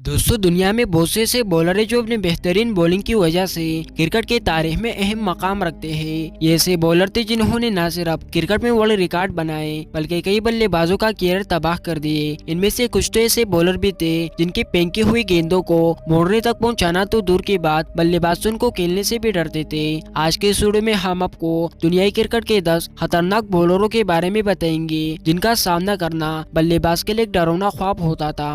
दोस्तों, दुनिया में बहुत से ऐसे बॉलर हैं जो अपने बेहतरीन बॉलिंग की वजह से क्रिकेट के तारीख में अहम मकाम रखते हैं। ये ऐसे बॉलर थे जिन्होंने न सिर्फ क्रिकेट में वर्ल्ड रिकॉर्ड बनाए बल्कि कई बल्लेबाजों का कैरियर तबाह कर दिए। इनमें से कुछ तो ऐसे बॉलर भी थे जिनकी फेंकी हुई गेंदों को मोड़ने तक पहुंचाना तो दूर की बात, बल्लेबाज उनको खेलने से भी डरते थे। आज के इस वीडियो में हम आपको दुनियाई क्रिकेट के 10 खतरनाक बॉलरों के बारे में बताएंगे जिनका सामना करना बल्लेबाज के लिए एक डरावना ख्वाब होता था।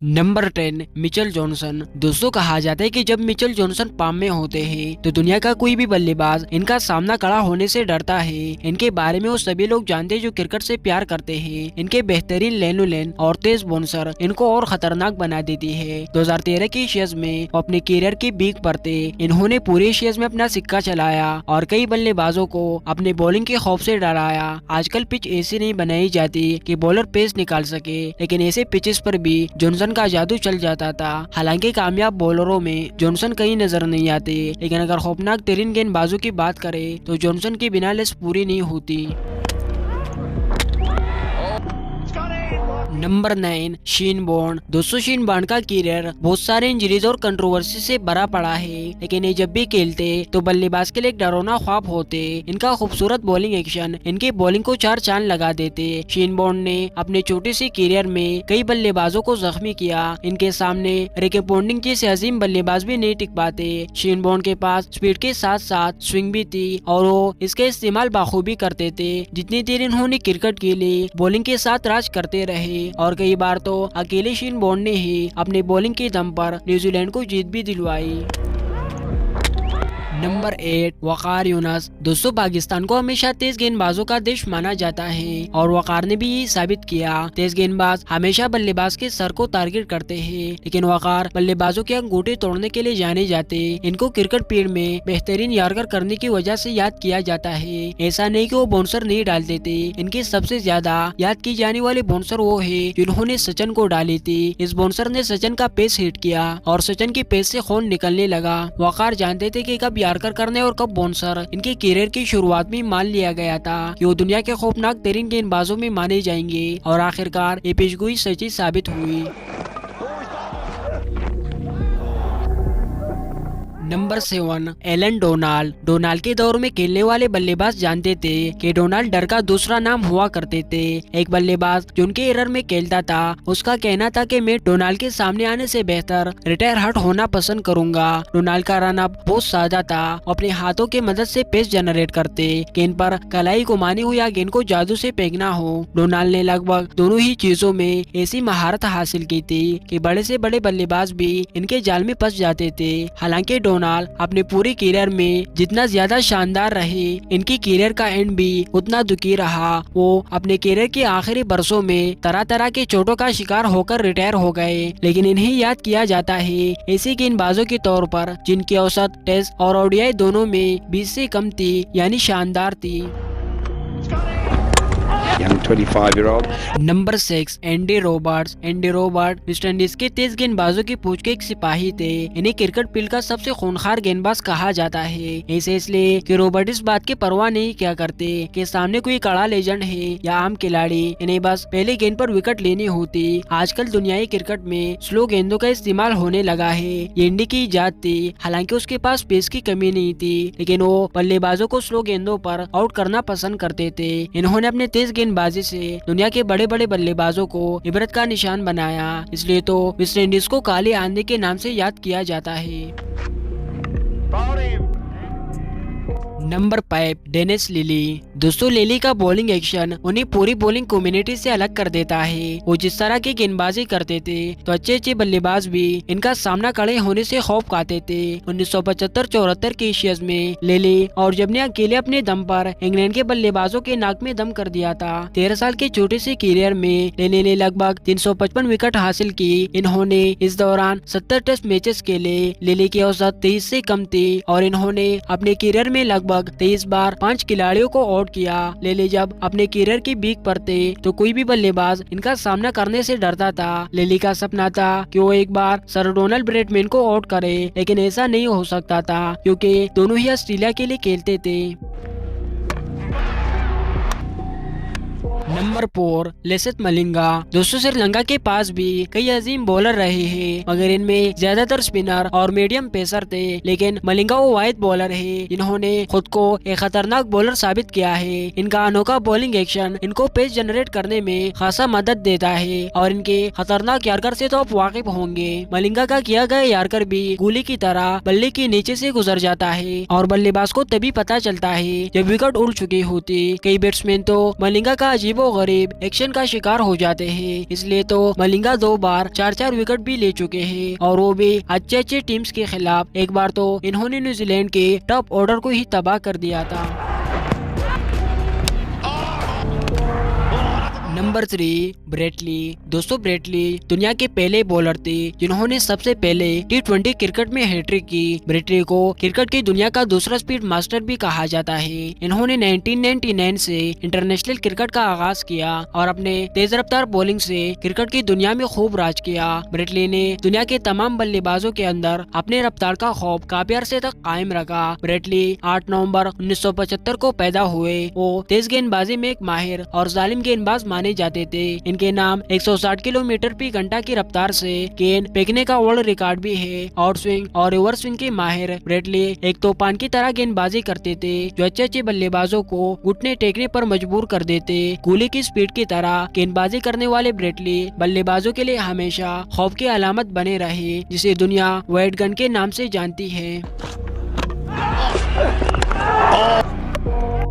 Number 10, Mitchell Johnson. दोस्तों, कहा जाता है कि जब मिचेल जॉनसन फॉर्म में होते हैं तो दुनिया का कोई भी बल्लेबाज इनका सामना खड़ा होने से डरता है। इनके बारे में वो सभी लोग जानते हैं जो क्रिकेट से प्यार करते हैं। इनके बेहतरीन लेन और तेज बाउंसर इनको और खतरनाक बना देती है। 2013 की एशियाज में अपने कैरियर की पीक पर थे। इन्होंने पूरे एशियाज में अपना सिक्का चलाया और कई बल्लेबाजों को अपने बॉलिंग के खौफ से डराया। आजकल पिच ऐसी नहीं बनाई जाती कि बॉलर पेस निकाल सके, लेकिन ऐसे पिचेस पर भी जॉनसन का जादू चल जाता था। हालांकि कामयाब बॉलरों में जॉनसन कहीं नजर नहीं आते, लेकिन अगर खौफनाक तरीन गेंदबाजों की बात करें तो जॉनसन के बिना लेस पूरी नहीं होती। Number 9, Shane Warne. दोस्तों, शेन वॉर्न का कैरियर बहुत सारे इंजरीज और कंट्रोवर्सी से भरा पड़ा है, लेकिन ये जब भी खेलते तो बल्लेबाज के लिए एक डरावना ख्वाब होते। इनका खूबसूरत बॉलिंग एक्शन इनकी बॉलिंग को चार चांद लगा देते। शेन वॉर्न ने अपने छोटे से कैरियर में कई बल्लेबाजों को जख्मी किया। इनके सामने रिकी पॉन्टिंग जैसे अजीम बल्लेबाज भी नहीं टिक पाते। शेन वॉर्न के पास स्पीड के साथ साथ स्विंग भी थी और वो इसके इस्तेमाल बाखूबी करते थे। जितनी देर इन्होंने क्रिकेट के लिए बॉलिंग के साथ राज करते रहे और कई बार तो अकेले शेन वॉर्न ने ही अपने बॉलिंग के दम पर न्यूजीलैंड को जीत भी दिलवाई। नंबर 8, वकार यूनुस। दोस्तों, पाकिस्तान को हमेशा तेज गेंदबाजों का देश माना जाता है और वकार ने भी यही साबित किया। तेज गेंदबाज हमेशा बल्लेबाज के सर को टारगेट करते हैं, लेकिन वकार बल्लेबाजों के अंगूठे तोड़ने के लिए जाने जाते। इनको क्रिकेट पीरियड में बेहतरीन यार्कर करने की वजह से याद किया जाता है। ऐसा नहीं कि वो बाउंसर नहीं डालते थे। इनकी सबसे ज्यादा याद की जाने वाले बाउंसर वो है जिन्होंने सचिन को डाली थी। इस बाउंसर ने सचिन का पेस हिट किया और सचिन के पेस से खून निकलने लगा। वकार जानते थे कि कब यार्कर करने और कब बाउंसर। इनके कैरियर की शुरुआत में मान लिया गया था कि वो दुनिया के खौफनाक तरीन गेंदबाजों में माने जाएंगे और आखिरकार ये पेशगोई सच्ची साबित हुई। Number 7, Allan Donald. डोनाल्ड के दौर में खेलने वाले बल्लेबाज जानते थे कि डोनाल्ड डर का दूसरा नाम हुआ करते थे। एक बल्लेबाज जो उनके एरर में खेलता था, उसका कहना था कि मैं डोनाल्ड के सामने आने से बेहतर रिटायर हट होना पसंद करूंगा। डोनाल्ड का रन अप बहुत सादा था। अपने हाथों की मदद से पेस जनरेट करते, गेंद पर कलाई घुमानी हो या गेंद को जादू से फेंकना हो। डोनाल्ड ने लगभग दोनों ही चीजों में ऐसी महारत हासिल की थी कि बड़े से बड़े बल्लेबाज भी इनके जाल में फंस जाते थे। हालांकि डोनाल्ड अपने पूरे कैरियर में जितना ज्यादा शानदार रहे, इनकी कैरियर का एंड भी उतना दुखी रहा। वो अपने कैरियर के आखिरी बरसों में तरह तरह के चोटों का शिकार होकर रिटायर हो गए, लेकिन इन्हें याद किया जाता है ऐसे गेंदबाजों के तौर पर जिनकी औसत टेस्ट और ओडीआई दोनों में 20 से कम थी, यानी शानदार थी। Number 6, Andy Roberts. Andy Robert West Indies के तेज गेंदबाजों की फौज के एक सिपाही थे। इन्हें क्रिकेट फील्ड का सबसे खूंखार गेंदबाज कहा जाता है। ऐसे इसलिए कि रॉबर्ट इस बात की परवाह नहीं किया करते कि सामने कोई कड़ा लेजेंड है या आम खिलाड़ी। इन्हें बस पहले गेंद पर विकेट लेनी होती। आजकल दुनियाई क्रिकेट में स्लो गेंदों का इस्तेमाल होने लगा है। ये इंडी की इजाद थी। हालांकि उसके पास पेस की कमी नहीं थी, लेकिन वो बल्लेबाजों को स्लो गेंदों पर आउट करना पसंद करते थे। इन्होंने अपने तेज गेंदबाजी से दुनिया के बड़े बड़े बल्लेबाजों को इबरत का निशान बनाया। इसलिए तो वेस्ट इंडीज को काले आंधी के नाम से याद किया जाता है। Number 5, Dennis Lillee. दोस्तों, लिली का बॉलिंग एक्शन उन्हें पूरी बॉलिंग कम्युनिटी से अलग कर देता है। वो जिस तरह की गेंदबाजी करते थे तो अच्छे अच्छे बल्लेबाज भी इनका सामना खड़े होने से खौफ खाते थे। 1975-74 के एशियाज में लिली और जब ने अकेले अपने दम पर इंग्लैंड के बल्लेबाजों के नाक में दम कर दिया था। 13 साल के छोटे से कैरियर में लिली ने लगभग 355 विकेट हासिल की। इन्होंने इस दौरान 70 टेस्ट मैचेस खेले। लिली की औसत 23 से कम थी और इन्होंने अपने कैरियर में लगभग 23 बार 5 खिलाड़ियों को आउट किया। लेले जब अपने कैरियर की पीक पर थे तो कोई भी बल्लेबाज इनका सामना करने से डरता था। लेली का सपना था कि वो एक बार सर डोनाल्ड ब्रैडमैन को आउट करे, लेकिन ऐसा नहीं हो सकता था क्योंकि दोनों ही ऑस्ट्रेलिया के लिए खेलते थे। नंबर 4 लसिथ मलिंगा। दोस्तों श्रीलंका के पास भी कई अजीम बॉलर रहे हैं, मगर इनमें ज्यादातर स्पिनर और मीडियम पेसर थे, लेकिन मलिंगा वो वाहिद बॉलर है जिन्होंने खुद को एक खतरनाक बॉलर साबित किया है। इनका अनोखा बॉलिंग एक्शन इनको पेस जनरेट करने में खासा मदद देता है और इनके खतरनाक यार्कर से तो आप वाकिफ होंगे। मलिंगा का किया गया यार्कर भी गोली की तरह बल्ले के नीचे से गुजर जाता है और बल्लेबाज को तभी पता चलता है जब विकेट उड़ चुकी होती। कई बैट्समैन तो मलिंगा का अजीबोगरीब एक्शन का शिकार हो जाते हैं, इसलिए तो मलिंगा 2 बार 4-4 विकेट भी ले चुके हैं और वो भी अच्छे टीम्स के खिलाफ। एक बार तो इन्होंने न्यूजीलैंड के टॉप ऑर्डर को ही तबाह कर दिया था। Number 3 Brett Lee. दोस्तों ब्रेटली दुनिया के पहले बॉलर थे जिन्होंने सबसे पहले T20 क्रिकेट में हैट्रिक की। ब्रेटली को क्रिकेट की दुनिया का दूसरा स्पीड मास्टर भी कहा जाता है। इन्होंने 1999 से इंटरनेशनल क्रिकेट का आगाज किया और अपने तेज रफ्तार बॉलिंग से क्रिकेट की दुनिया में खूब राज किया। ब्रेटली ने दुनिया के तमाम बल्लेबाजों के अंदर अपने रफ्तार का खौफ काफी अरसे तक कायम रखा। ब्रेटली 8 नवंबर 1975 को पैदा हुए। वो तेज गेंदबाजी में एक माहिर और जालिम गेंदबाज माने जाते थे। इनके नाम 160 किलोमीटर फी घंटा की रफ्तार से गेंद फेंकने का वर्ल्ड रिकॉर्ड भी है। आउट स्विंग और रिवर्स स्विंग के माहिर ब्रेटली एक तूफान की तरह गेंदबाजी करते थे जो अच्छे बल्लेबाजों को घुटने टेकने पर मजबूर कर देते। गोली की स्पीड की तरह गेंदबाजी करने वाले ब्रेटली बल्लेबाजों के लिए हमेशा खौफ की अलामत बने रहे, जिसे दुनिया वाइड गन के नाम से जानती है।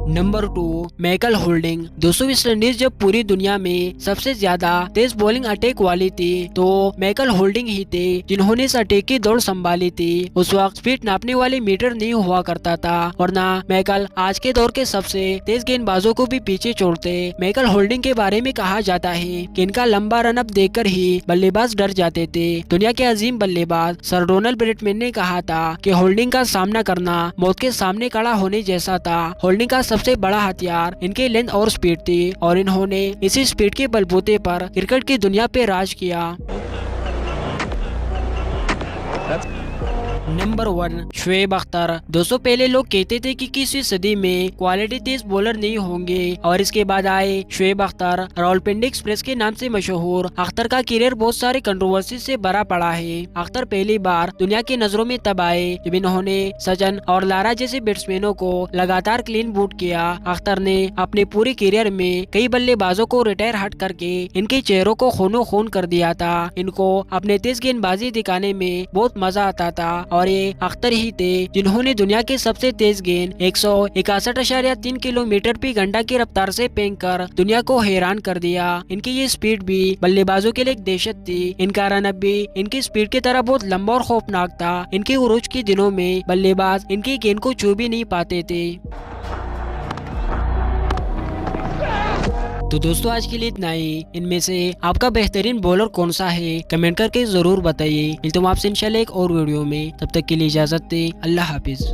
Number 2 Michael holding. दोस्तों वेस्ट इंडीज जब पूरी दुनिया में सबसे ज्यादा तेज बॉलिंग अटैक वाली थी तो माइकल होल्डिंग ही थे जिन्होंने इस अटैक की दौड़ संभाली थी। उस वक्त स्पीड नापने वाली मीटर नहीं हुआ करता था, वरना माइकल आज के दौर के सबसे तेज गेंदबाजों को भी पीछे छोड़ते। माइकल होल्डिंग के बारे में कहा जाता है कि इनका लंबा रन अप देखकर ही बल्लेबाज डर जाते थे। दुनिया के अजीम बल्लेबाज सर डोनाल्ड ब्रैडमैन ने कहा था कि होल्डिंग का सामना करना मौत के सामने खड़ा होने जैसा था। होल्डिंग का सबसे बड़ा हथियार इनके लेंथ और स्पीड थी और इन्होंने इसी स्पीड के बलबूते पर क्रिकेट की दुनिया पे राज किया। नंबर 1 शोएब अख्तर। दोस्तों पहले लोग कहते थे कि किसी सदी में क्वालिटी तेज बॉलर नहीं होंगे और इसके बाद आए शोएब अख्तर। रावलपिंडी एक्सप्रेस के नाम से मशहूर अख्तर का करियर बहुत सारे कंट्रोवर्सी से भरा पड़ा है। अख्तर पहली बार दुनिया की नजरों में तब आए जब इन्होंने सचिन और लारा जैसे बैट्समैनों को लगातार क्लीन बूट किया। अख्तर ने अपने पूरे करियर में कई बल्लेबाजों को रिटायर हट करके इनके चेहरों को खूनो खून कर दिया था। इनको अपने तेज गेंदबाजी दिखाने में बहुत मजा आता था और ये अख्तर ही थे जिन्होंने दुनिया के सबसे तेज गेंद 161.3 किलोमीटर फी घंटा की रफ्तार से फेंक कर दुनिया को हैरान कर दिया। इनकी ये स्पीड भी बल्लेबाजों के लिए एक दहशत थी। इनका रन अप भी इनकी स्पीड की तरह बहुत लंबा और खौफनाक था। इनके उरूज के दिनों में बल्लेबाज इनकी गेंद को छू भी नहीं पाते थे। तो दोस्तों आज के लिए इतना ही। इनमें से आपका बेहतरीन बॉलर कौन सा है कमेंट करके जरूर बताइए। मिलता हूँ आपसे इंशाल्लाह एक और वीडियो में, तब तक के लिए इजाजत दे। अल्लाह हाफिज।